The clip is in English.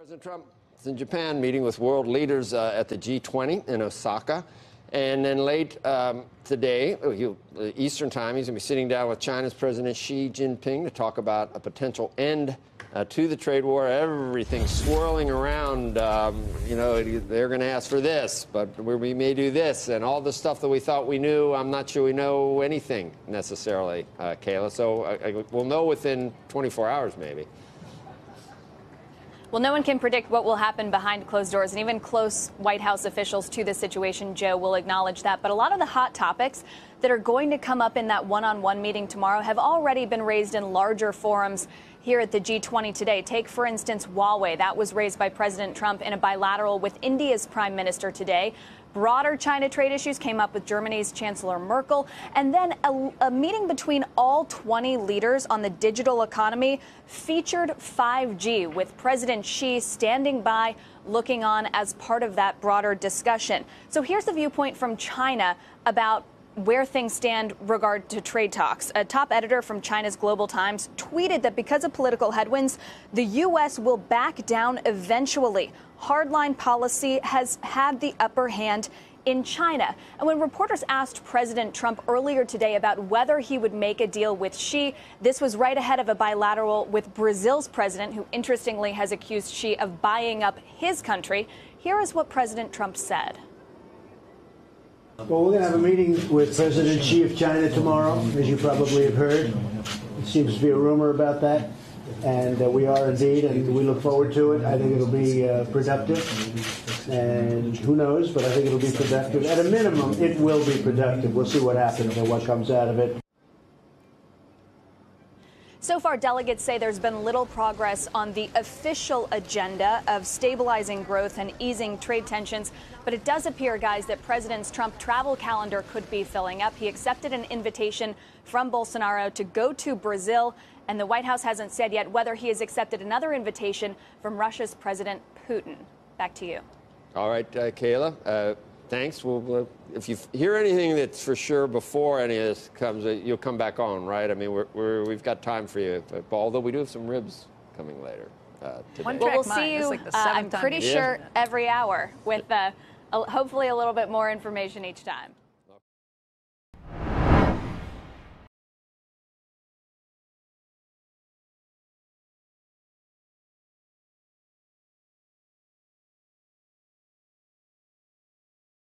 President Trump is in Japan meeting with world leaders at the G20 in Osaka. And then late today, Eastern time, he's going to be sitting down with China's President Xi Jinping to talk about a potential end to the trade war. Everything's swirling around. They're going to ask for this, but we may do this. And all the stuff that we thought we knew, I'm not sure we know anything necessarily, Kayla. So we'll know within 24 hours, maybe. Well, no one can predict what will happen behind closed doors, and even close White House officials to the situation, Joe, will acknowledge that. But a lot of the hot topics that are going to come up in that one-on-one meeting tomorrow have already been raised in larger forums here at the G20 today. Take, for instance, Huawei. That was raised by President Trump in a bilateral with India's prime minister today. Broader China trade issues came up with Germany's Chancellor Merkel. And then a meeting between all 20 leaders on the digital economy featured 5G, with President Xi standing by, looking on as part of that broader discussion. So here's the viewpoint from China about where things stand regard to trade talks. A top editor from China's Global Times tweeted that because of political headwinds, the U.S. will back down eventually. Hardline policy has had the upper hand in China. And when reporters asked President Trump earlier today about whether he would make a deal with Xi, this was right ahead of a bilateral with Brazil's president, who interestingly has accused Xi of buying up his country. Here is what President Trump said. Well, we're going to have a meeting with President Xi of China tomorrow, as you probably have heard. It seems to be a rumor about that, and we are indeed, and we look forward to it. I think it'll be productive, and who knows, but I think it'll be productive. At a minimum, it will be productive. We'll see what happens and what comes out of it. So far, delegates say there's been little progress on the official agenda of stabilizing growth and easing trade tensions. But it does appear, guys, that President Trump's travel calendar could be filling up. He accepted an invitation from Bolsonaro to go to Brazil, and the White House hasn't said yet whether he has accepted another invitation from Russia's President Putin. Back to you. All right, Kayla. Thanks. If you hear anything that's for sure before any of this comes, you'll come back on, right? I mean, we've got time for you. Although we do have some ribs coming later today. Well, we'll see you, I'm pretty sure, every hour with hopefully a little bit more information each time.